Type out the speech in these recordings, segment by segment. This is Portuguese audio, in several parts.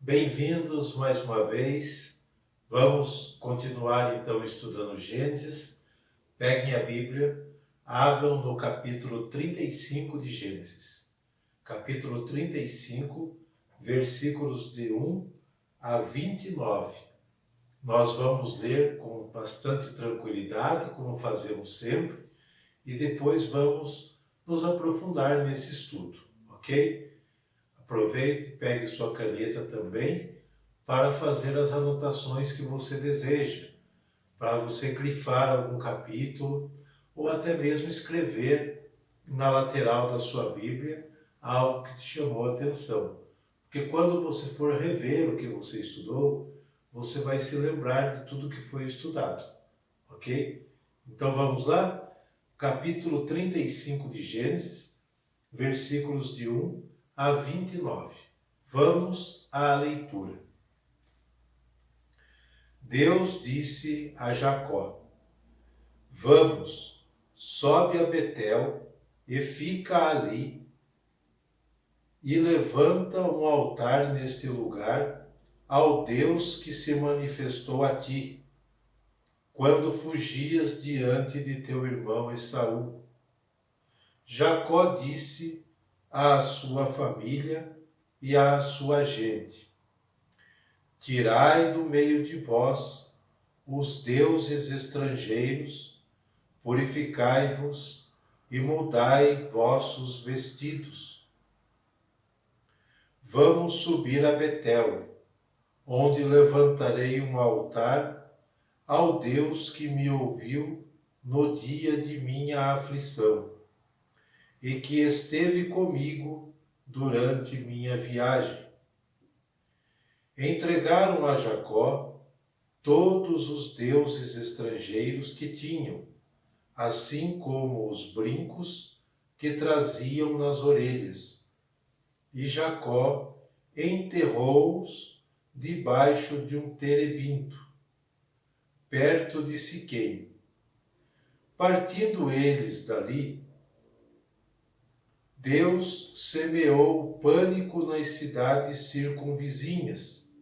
Bem-vindos mais uma vez. Vamos continuar então estudando Gênesis. Peguem a Bíblia, abram no capítulo 35 de Gênesis. Capítulo 35, versículos de 1 a 29. Nós vamos ler com bastante tranquilidade, como fazemos sempre, e depois vamos nos aprofundar nesse estudo, ok? Aproveite, pegue sua caneta também para fazer as anotações que você deseja, para você grifar algum capítulo ou até mesmo escrever na lateral da sua Bíblia algo que te chamou a atenção. Porque quando você for rever o que você estudou, você vai se lembrar de tudo que foi estudado, ok? Então vamos lá? Capítulo 35 de Gênesis, versículos de 1 a 29. Vamos à leitura. Deus disse a Jacó: Vamos, sobe a Betel e fica ali, e levanta um altar nesse lugar ao Deus que se manifestou a ti, quando fugias diante de teu irmão Esaú. Jacó disse à sua família e à sua gente: Tirai do meio de vós os deuses estrangeiros, purificai-vos e mudai vossos vestidos. Vamos subir a Betel, onde levantarei um altar ao Deus que me ouviu no dia de minha aflição e que esteve comigo durante minha viagem. Entregaram a Jacó todos os deuses estrangeiros que tinham, assim como os brincos que traziam nas orelhas. E Jacó enterrou-os debaixo de um terebinto, perto de Siquém. Partindo eles dali, Deus semeou pânico nas cidades circunvizinhas,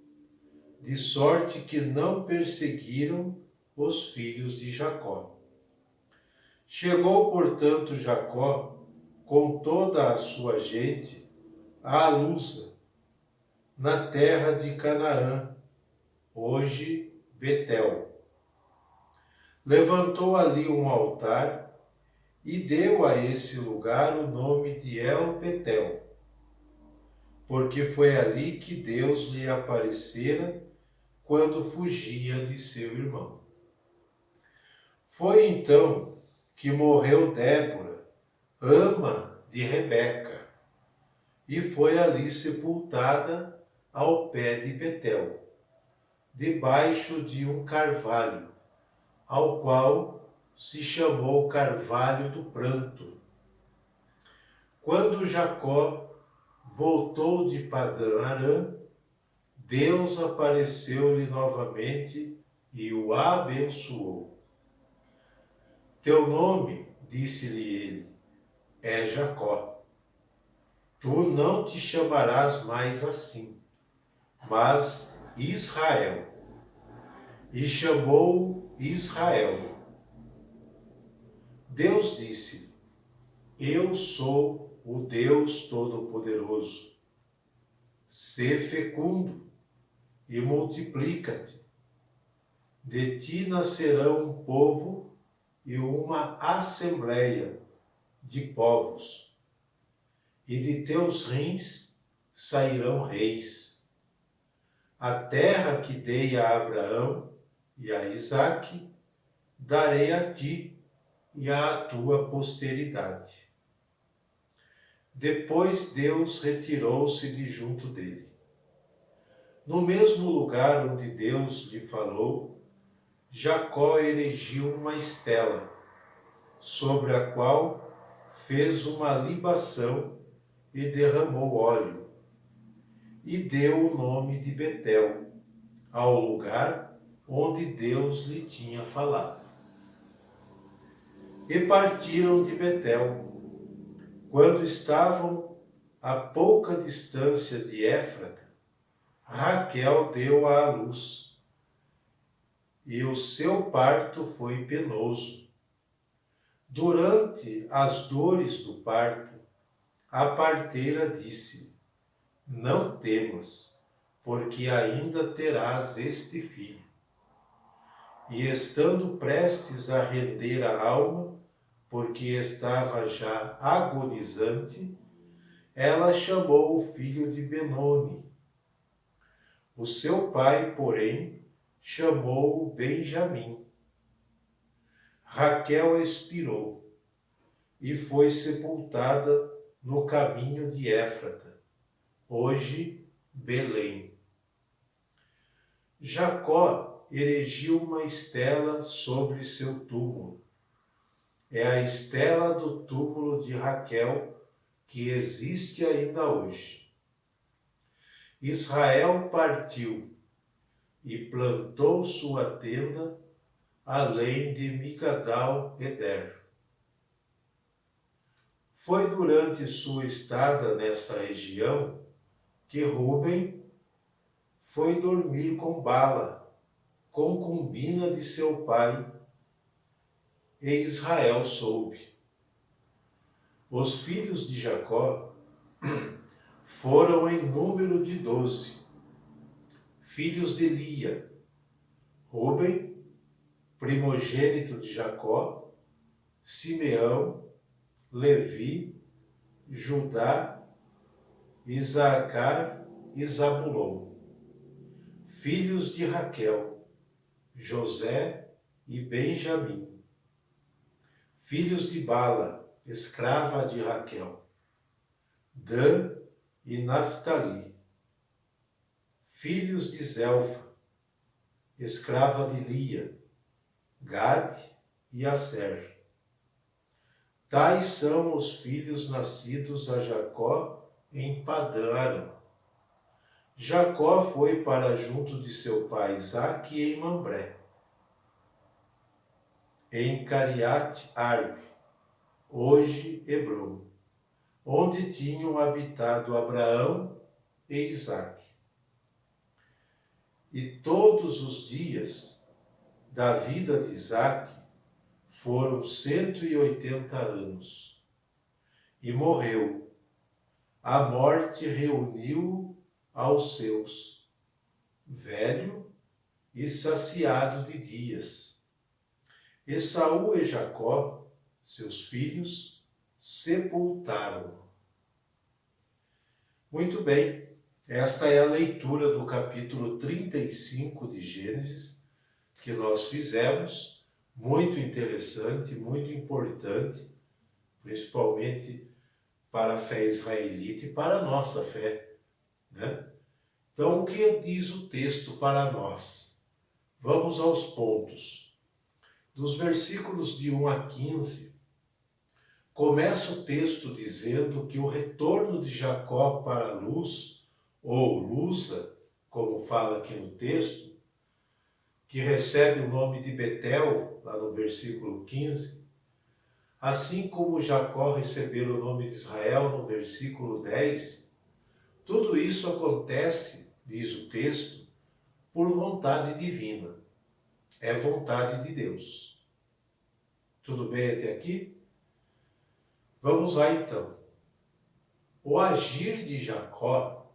de sorte que não perseguiram os filhos de Jacó. Chegou, portanto, Jacó, com toda a sua gente, a Luza, na terra de Canaã, hoje Betel. Levantou ali um altar e deu a esse lugar o nome de El-Betel, porque foi ali que Deus lhe aparecera quando fugia de seu irmão. Foi então que morreu Débora, ama de Rebeca, e foi ali sepultada ao pé de Betel, debaixo de um carvalho, ao qual se chamou Carvalho do Pranto. Quando Jacó voltou de Padã-Arã, Deus apareceu-lhe novamente e o abençoou. Teu nome, disse-lhe ele, é Jacó. Tu não te chamarás mais assim, mas Israel. E chamou Israel. Deus disse: Eu sou o Deus Todo-Poderoso. Sê fecundo e multiplica-te. De ti nascerão um povo e uma assembleia de povos, e de teus rins sairão reis. A terra que dei a Abraão e a Isaque, darei a ti e à tua posteridade. Depois Deus retirou-se de junto dele. No mesmo lugar onde Deus lhe falou, Jacó erigiu uma estela, sobre a qual fez uma libação e derramou óleo, e deu o nome de Betel, ao lugar onde Deus lhe tinha falado. E partiram de Betel. Quando estavam a pouca distância de Éfrata, Raquel deu à luz, e o seu parto foi penoso. Durante as dores do parto, a parteira disse: não temas, porque ainda terás este filho. E estando prestes a render a alma, porque estava já agonizante, ela chamou o filho de Benoni. O seu pai, porém, chamou-o Benjamim. Raquel expirou e foi sepultada no caminho de Éfrata, hoje Belém. Jacó erigiu uma estela sobre seu túmulo. É a estela do túmulo de Raquel que existe ainda hoje. Israel partiu e plantou sua tenda além de Migdal-Eder. Foi durante sua estada nessa região que Ruben foi dormir com Bala, concubina de seu pai, e Israel soube. Os filhos de Jacó foram em número de 12, filhos de Lia: Ruben, primogênito de Jacó, Simeão, Levi, Judá, Isacar e Zabulon. Filhos de Raquel, José e Benjamim. Filhos de Bala, escrava de Raquel, Dan e Naftali. Filhos de Zelfa, escrava de Lia, Gade e Aser. Tais são os filhos nascidos a Jacó em Padã-Aram. Jacó foi para junto de seu pai Isaque em Mambré, em Cariate-Arbe, hoje Hebrom, onde tinham habitado Abraão e Isaque. E todos os dias da vida de Isaque foram 180 anos. E morreu. A morte reuniu aos seus, velho e saciado de dias. Esaú e Jacó, seus filhos, sepultaram-no. Muito bem, esta é a leitura do capítulo 35 de Gênesis que nós fizemos, muito interessante, muito importante, principalmente para a fé israelita e para a nossa fé, né? Então, o que diz o texto para nós? Vamos aos pontos. Dos versículos de 1 a 15, começa o texto dizendo que o retorno de Jacó para a Luz, ou Luza, como fala aqui no texto, que recebe o nome de Betel, lá no versículo 15, assim como Jacó recebeu o nome de Israel no versículo 10, tudo isso acontece, diz o texto, por vontade divina. É vontade de Deus. Tudo bem até aqui? Vamos lá então. O agir de Jacó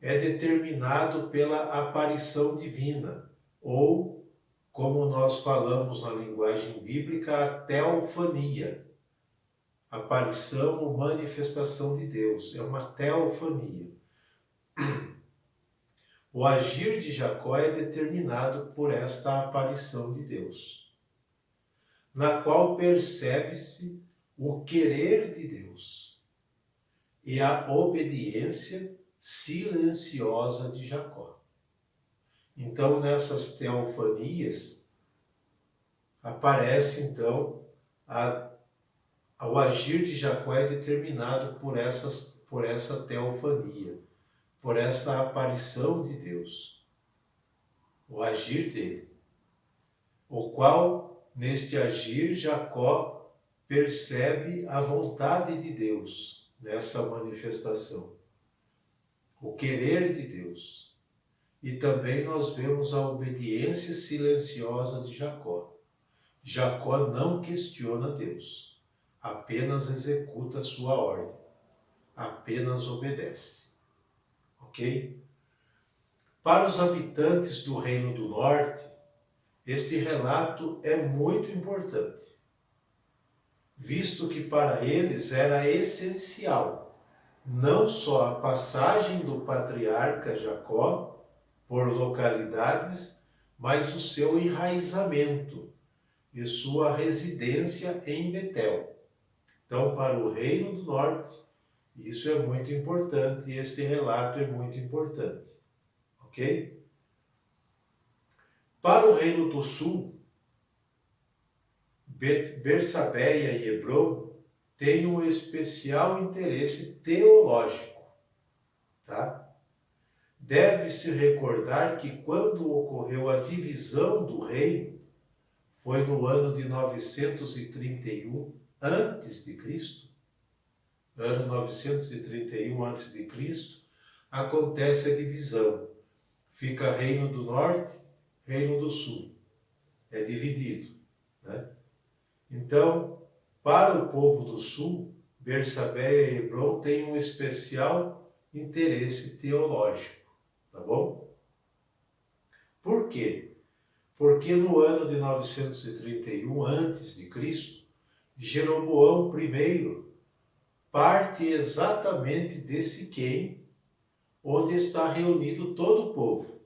é determinado pela aparição divina, ou, como nós falamos na linguagem bíblica, a teofania. Aparição ou manifestação de Deus. É uma teofania. O agir de Jacó é determinado por esta aparição de Deus, na qual percebe-se o querer de Deus e a obediência silenciosa de Jacó. Então, nessas teofanias, aparece então o agir de Jacó é determinado por essa teofania, por essa aparição de Deus, o agir dele, o qual, neste agir, Jacó percebe a vontade de Deus nessa manifestação, o querer de Deus. e também nós vemos a obediência silenciosa de Jacó. Jacó não questiona Deus, apenas executa a sua ordem, apenas obedece. Ok? Para os habitantes do Reino do Norte, este relato é muito importante, visto que para eles era essencial não só a passagem do patriarca Jacó por localidades, mas o seu enraizamento e sua residência em Betel. Então, para o Reino do Norte, isso é muito importante e este relato é muito importante. Ok? Para o Reino do Sul, Bersabeia e Hebrom têm um especial interesse teológico. Tá? Deve-se recordar que quando ocorreu a divisão do reino, foi no ano de 931 a.C., ano 931 a.C., acontece a divisão. Fica Reino do Norte, Reino do Sul. É dividido, né? Então, para o povo do Sul, Bersabeia e Hebrom têm um especial interesse teológico, tá bom? Por quê? Porque no ano de 931 a.C., Jeroboão I parte exatamente de Siquém, onde está reunido todo o povo.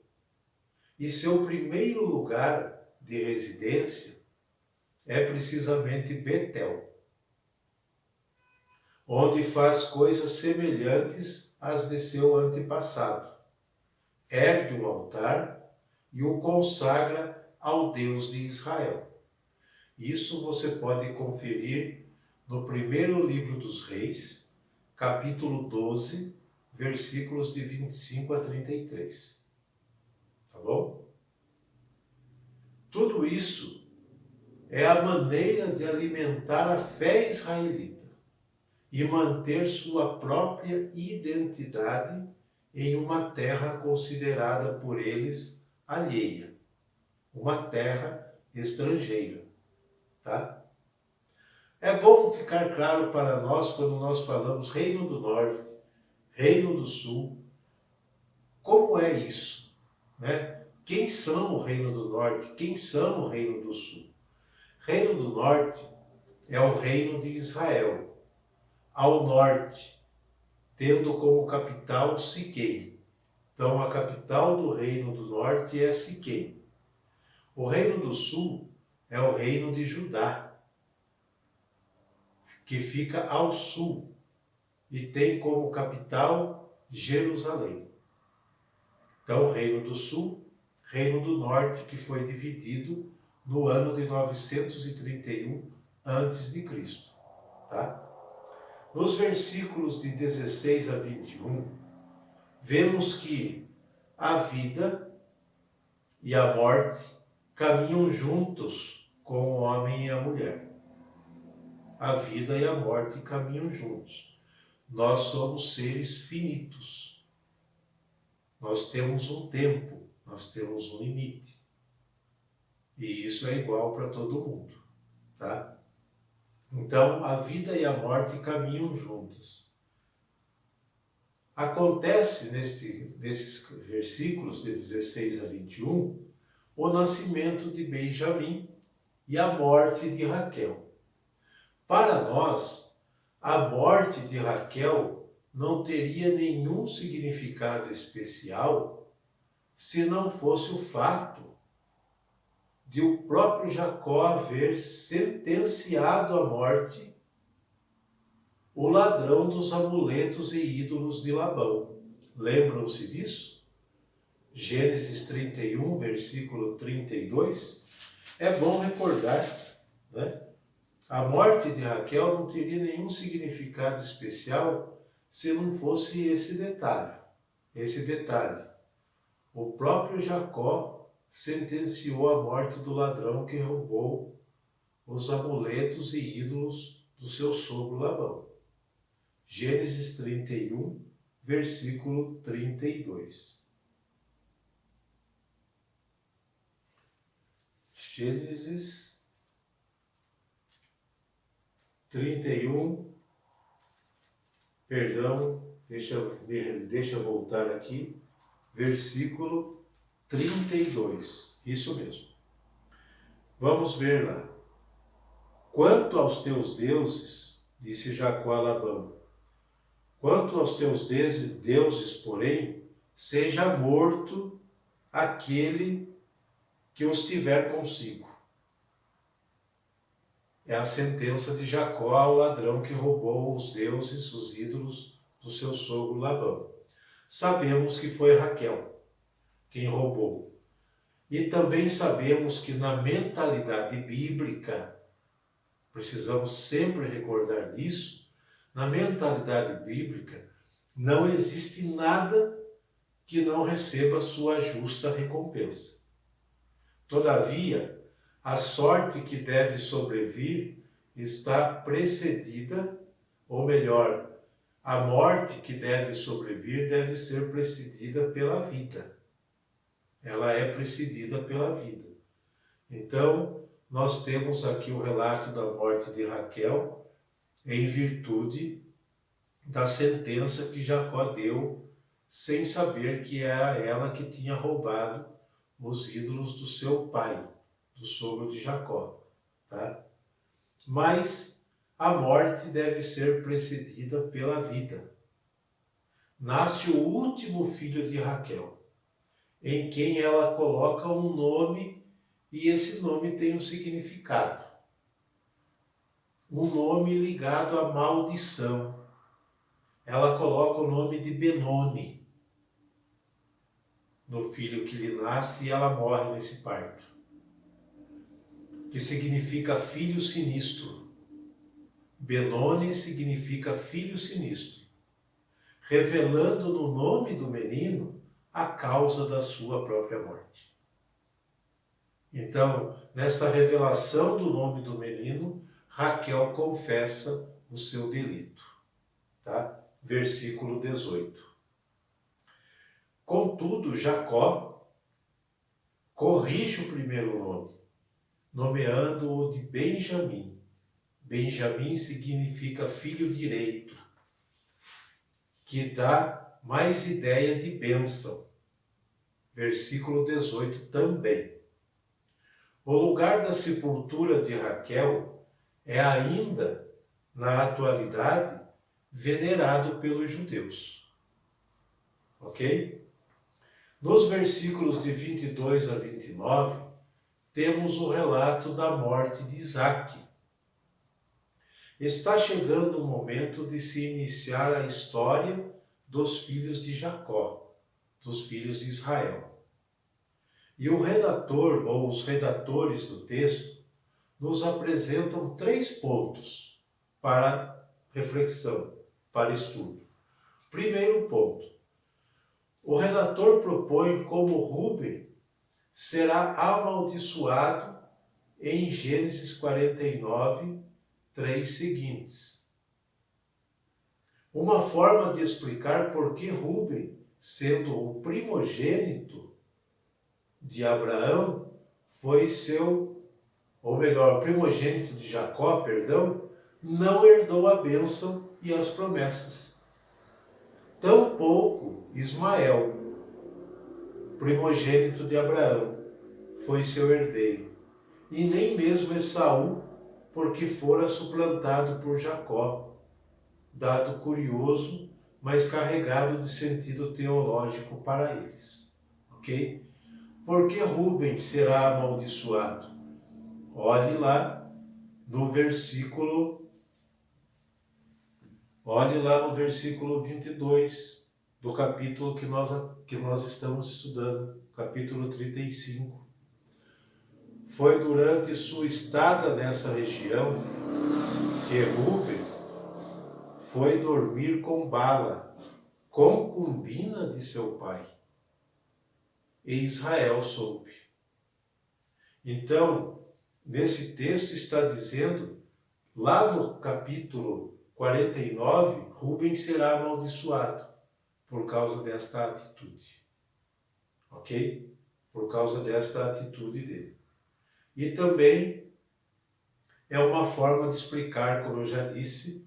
E seu primeiro lugar de residência é precisamente Betel, onde faz coisas semelhantes às de seu antepassado. Ergue um altar e o consagra ao Deus de Israel. Isso você pode conferir no primeiro livro dos Reis, capítulo 12, versículos de 25 a 33. Tá bom? Tudo isso é a maneira de alimentar a fé israelita e manter sua própria identidade em uma terra considerada por eles alheia, uma terra estrangeira, tá? É bom ficar claro para nós quando nós falamos Reino do Norte, Reino do Sul, como é isso, né? Quem são o Reino do Norte? Quem são o Reino do Sul? Reino do Norte é o reino de Israel, ao norte, tendo como capital Siquém. Então, a capital do Reino do Norte é Siquém. O Reino do Sul é o Reino de Judá, que fica ao sul e tem como capital Jerusalém. Então, Reino do Sul, Reino do Norte, que foi dividido no ano de 931 a.C., tá? Nos versículos de 16 a 21, vemos que a vida e a morte caminham juntos com o homem e a mulher. A vida e a morte caminham juntos. Nós somos seres finitos. Nós temos um tempo, nós temos um limite. E isso é igual para todo mundo, tá? Então, a vida e a morte caminham juntas. Acontece nesses versículos de 16 a 21, o nascimento de Benjamim e a morte de Raquel. Para nós, a morte de Raquel não teria nenhum significado especial se não fosse o fato de o próprio Jacó haver sentenciado à morte o ladrão dos amuletos e ídolos de Labão. Lembram-se disso? Gênesis 31, versículo 32. É bom recordar, né? A morte de Raquel não teria nenhum significado especial se não fosse esse detalhe. Esse detalhe. O próprio Jacó sentenciou a morte do ladrão que roubou os amuletos e ídolos do seu sogro Labão. Gênesis 31, versículo 32. Gênesis 31, perdão, deixa eu voltar aqui, versículo 32, isso mesmo. Vamos ver lá. Quanto aos teus deuses, disse Jacó a Labão, quanto aos teus deuses, porém, seja morto aquele que os tiver consigo. É a sentença de Jacó ao ladrão que roubou os deuses, os ídolos do seu sogro Labão. Sabemos que foi Raquel quem roubou. E também sabemos que na mentalidade bíblica, precisamos sempre recordar disso, na mentalidade bíblica não existe nada que não receba sua justa recompensa. Todavia, a sorte que deve sobrevir está precedida, ou melhor, a morte que deve sobrevir deve ser precedida pela vida. Ela é precedida pela vida. Então, nós temos aqui o relato da morte de Raquel em virtude da sentença que Jacó deu, sem saber que era ela que tinha roubado os ídolos do seu pai, do sogro de Jacó, tá? Mas a morte deve ser precedida pela vida. Nasce o último filho de Raquel, em quem ela coloca um nome, e esse nome tem um significado. Um nome ligado à maldição. Ela coloca o nome de Benoni no filho que lhe nasce e ela morre nesse parto, que significa filho sinistro. Benoni significa filho sinistro, revelando no nome do menino a causa da sua própria morte. Então, nesta revelação do nome do menino, Raquel confessa o seu delito. Tá? Versículo 18. Contudo, Jacó corrige o primeiro nome, nomeando-o de Benjamim. Benjamim significa filho direito, que dá mais ideia de bênção. Versículo 18 também. O lugar da sepultura de Raquel é ainda, na atualidade, venerado pelos judeus. Ok? Nos versículos de 22 a 29, temos o relato da morte de Isaque. Está chegando o momento de se iniciar a história dos filhos de Jacó, dos filhos de Israel. E o redator, ou os redatores do texto, nos apresentam 3 pontos para reflexão, para estudo. Primeiro ponto. O redator propõe como Rúben será amaldiçoado em Gênesis 49, 3 seguintes. Uma forma de explicar por que Rúben, sendo o primogênito de Abraão, foi o primogênito de Jacó, não herdou a bênção e as promessas. Tampouco Ismael, primogênito de Abraão, foi seu herdeiro, e nem mesmo Esaú, porque fora suplantado por Jacó, dado curioso, mas carregado de sentido teológico para eles. Ok? Por que Rúben será amaldiçoado? Olhe lá no versículo 22 do capítulo que nós estamos estudando, capítulo 35. Foi durante sua estada nessa região que Rúben foi dormir com Bala, concubina de seu pai. E Israel soube. Então, nesse texto está dizendo, lá no capítulo 49, Rúben será amaldiçoado por causa desta atitude. Ok? Por causa desta atitude dele. E também é uma forma de explicar, como eu já disse,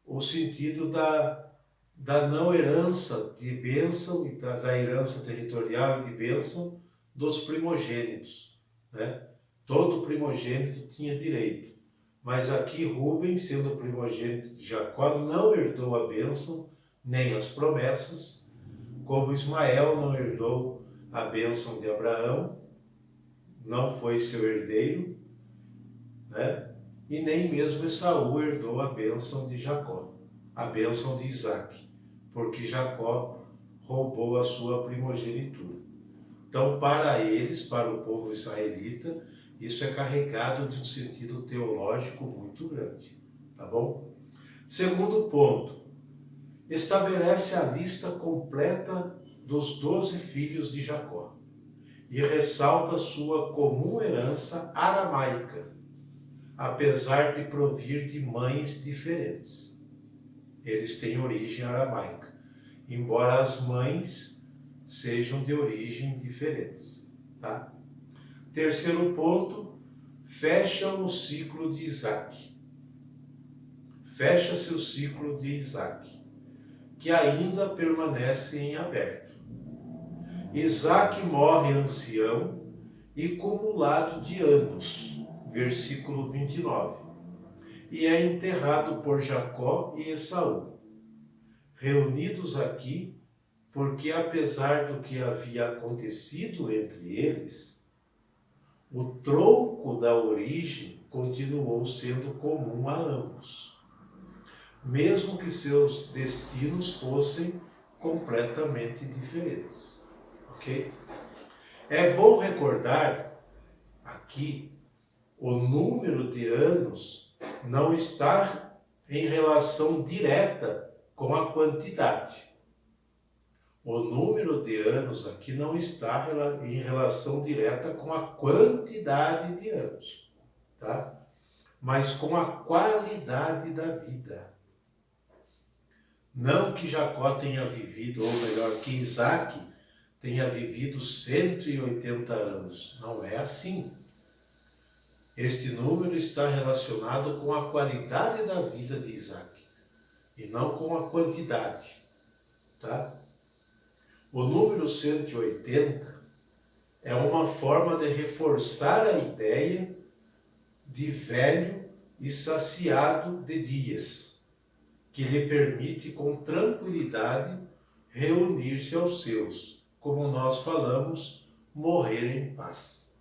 o sentido da não herança de bênção, e da herança territorial e de bênção dos primogênitos, né? Todo primogênito tinha direito, mas aqui Rubens, sendo primogênito de Jacó, não herdou a bênção nem as promessas, como Ismael não herdou a bênção de Abraão, não foi seu herdeiro, né? E nem mesmo Esaú herdou a bênção de Jacó, a bênção de Isaque, porque Jacó roubou a sua primogenitura. Então, para eles, para o povo israelita, isso é carregado de um sentido teológico muito grande, tá bom? Segundo ponto, estabelece a lista completa dos 12 filhos de Jacó e ressalta sua comum herança aramaica, apesar de provir de mães diferentes. Eles têm origem aramaica, embora as mães sejam de origem diferentes, tá? Terceiro ponto, fecham o ciclo de Isaque. Fecha-se o ciclo de Isaque, que ainda permanece em aberto. Isaque morre ancião e cumulado de anos, versículo 29, e é enterrado por Jacó e Esaú, reunidos aqui, porque apesar do que havia acontecido entre eles, o tronco da origem continuou sendo comum a ambos, mesmo que seus destinos fossem completamente diferentes. Ok? É bom recordar aqui o número de anos não está em relação direta com a quantidade. O número de anos aqui não está em relação direta com a quantidade de anos, tá? Mas com a qualidade da vida. Não que Jacó tenha vivido, ou melhor, que Isaque tenha vivido 180 anos. Não é assim. Este número está relacionado com a qualidade da vida de Isaque e não com a quantidade, tá? O número 180 é uma forma de reforçar a ideia de velho e saciado de dias, que lhe permite com tranquilidade reunir-se aos seus, como nós falamos, morrer em paz.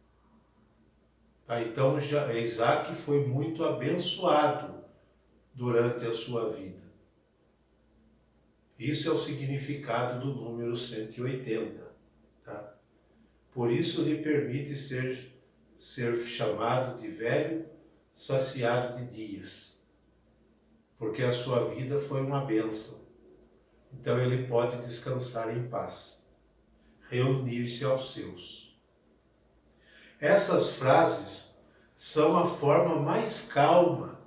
Tá? Então, Isaque foi muito abençoado durante a sua vida. Isso é o significado do número 180. Tá? Por isso lhe permite ser chamado de velho saciado de dias, porque a sua vida foi uma bênção. Então ele pode descansar em paz, reunir-se aos seus. Essas frases são a forma mais calma,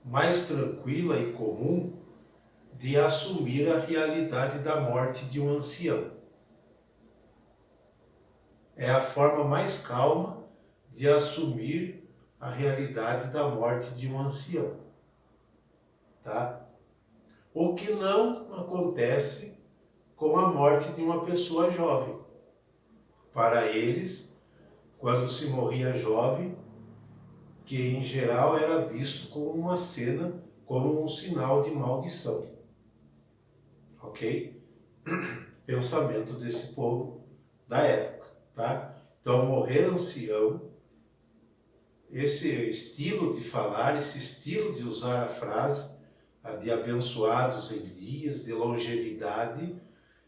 mais tranquila e comum de assumir a realidade da morte de um ancião. É a forma mais calma de assumir a realidade da morte de um ancião, tá? O que não acontece com a morte de uma pessoa jovem. Para eles, quando se morria jovem, que em geral era visto como uma cena, como um sinal de maldição. Ok? Pensamento desse povo da época, tá? Então, morrer ancião, esse estilo de falar, esse estilo de usar a frase, a de abençoados em dias, de longevidade,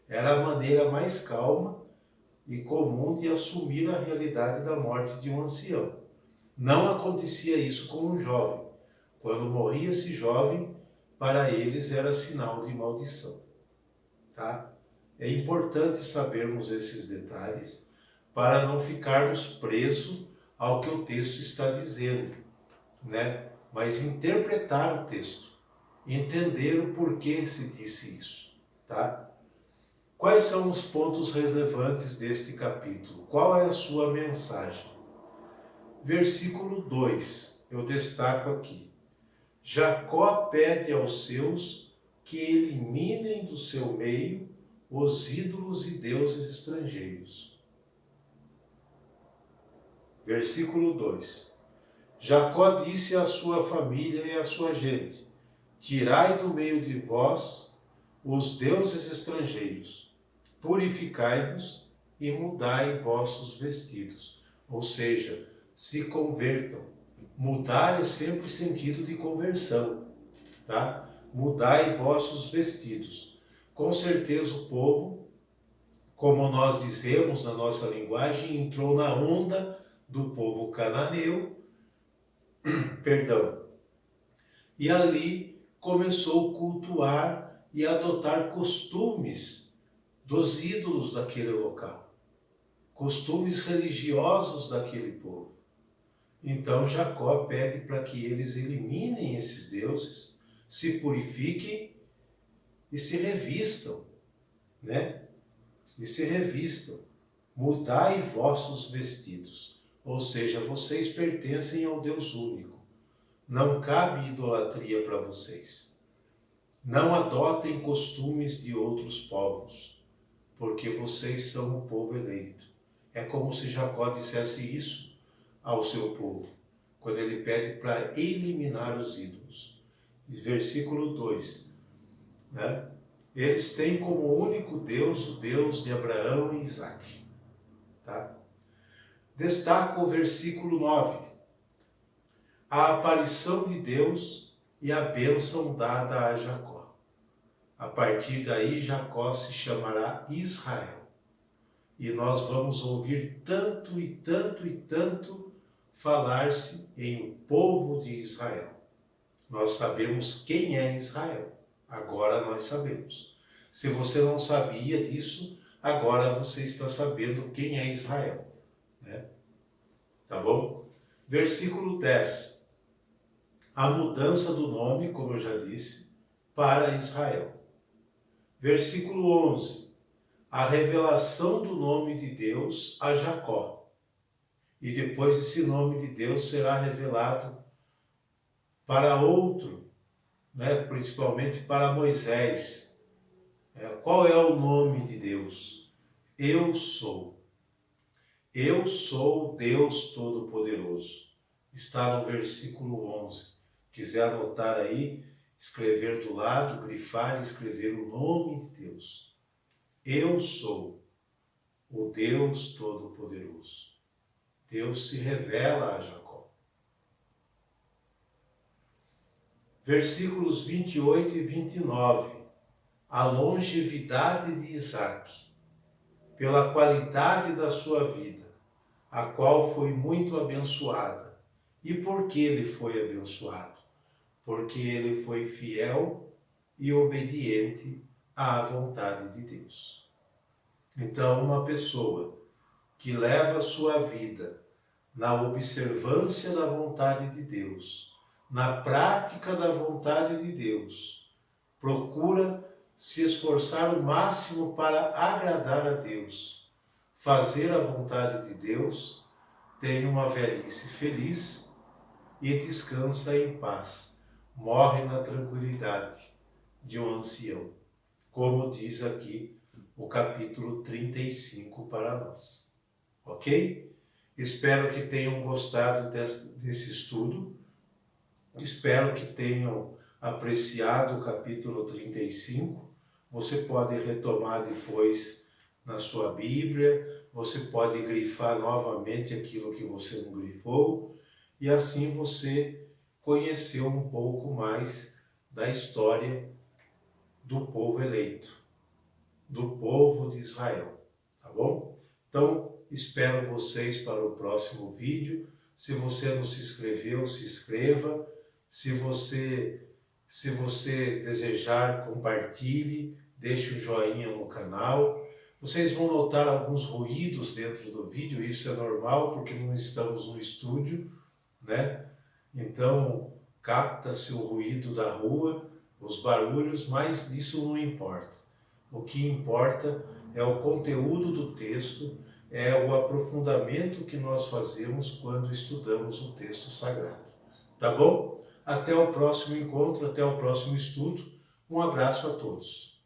era a maneira mais calma e comum de assumir a realidade da morte de um ancião. Não acontecia isso com um jovem. Quando morria esse jovem, para eles era sinal de maldição. Tá? É importante sabermos esses detalhes para não ficarmos presos ao que o texto está dizendo, né? Mas interpretar o texto, entender o porquê se disse isso, tá? Quais são os pontos relevantes deste capítulo? Qual é a sua mensagem? Versículo 2, eu destaco aqui. Jacó pede aos seus que eliminem do seu meio os ídolos e deuses estrangeiros. Versículo 2. Jacó disse à sua família e à sua gente: tirai do meio de vós os deuses estrangeiros, purificai-vos e mudai vossos vestidos. Ou seja, se convertam. Mudar é sempre sentido de conversão, tá? Mudai vossos vestidos. Com certeza o povo, como nós dizemos na nossa linguagem, entrou na onda do povo cananeu, e ali começou a cultuar e adotar costumes dos ídolos daquele local, costumes religiosos daquele povo. Então Jacó pede para que eles eliminem esses deuses, se purifiquem e se revistam, né? E se revistam. Mudai vossos vestidos. Ou seja, vocês pertencem ao Deus único. Não cabe idolatria para vocês. Não adotem costumes de outros povos, porque vocês são o povo eleito. É como se Jacó dissesse isso ao seu povo, quando ele pede para eliminar os ídolos. Versículo 2, né? Eles têm como único Deus o Deus de Abraão e Isaque. Tá? Destaco o versículo 9. A aparição de Deus e a bênção dada a Jacó. A partir daí, Jacó se chamará Israel. E nós vamos ouvir tanto e tanto e tanto falar-se em o povo de Israel. Nós sabemos quem é Israel. Agora nós sabemos. Se você não sabia disso, agora você está sabendo quem é Israel, né? Tá bom? Versículo 10. A mudança do nome, como eu já disse, para Israel. Versículo 11. A revelação do nome de Deus a Jacó. E depois esse nome de Deus será revelado para outro, né? Principalmente para Moisés. Qual é o nome de Deus? Eu sou. Eu sou Deus Todo-Poderoso. Está no versículo 11. Quiser anotar aí, escrever do lado, grifar e escrever o nome de Deus. Eu sou o Deus Todo-Poderoso. Deus se revela a Jacó. Versículos 28 e 29. A longevidade de Isaque, pela qualidade da sua vida, a qual foi muito abençoada. E por que ele foi abençoado? Porque ele foi fiel e obediente à vontade de Deus. Então, uma pessoa que leva a sua vida na observância da vontade de Deus, na prática da vontade de Deus, procura se esforçar o máximo para agradar a Deus, fazer a vontade de Deus, tem uma velhice feliz e descansa em paz, morre na tranquilidade de um ancião, como diz aqui o capítulo 35 para nós. Ok? Espero que tenham gostado desse estudo, espero que tenham apreciado o capítulo 35. Você pode retomar depois na sua Bíblia, você pode grifar novamente aquilo que você não grifou, e assim você conheceu um pouco mais da história do povo eleito, do povo de Israel, tá bom? Então, espero vocês para o próximo vídeo. Se você não se inscreveu, se inscreva. Se você desejar, compartilhe, deixe um joinha no canal. Vocês vão notar alguns ruídos dentro do vídeo, isso é normal porque não estamos no estúdio, né? Então, capta-se o ruído da rua, os barulhos, mas isso não importa. O que importa é o conteúdo do texto, é o aprofundamento que nós fazemos quando estudamos o texto sagrado. Tá bom? Até o próximo encontro, até o próximo estudo. Um abraço a todos.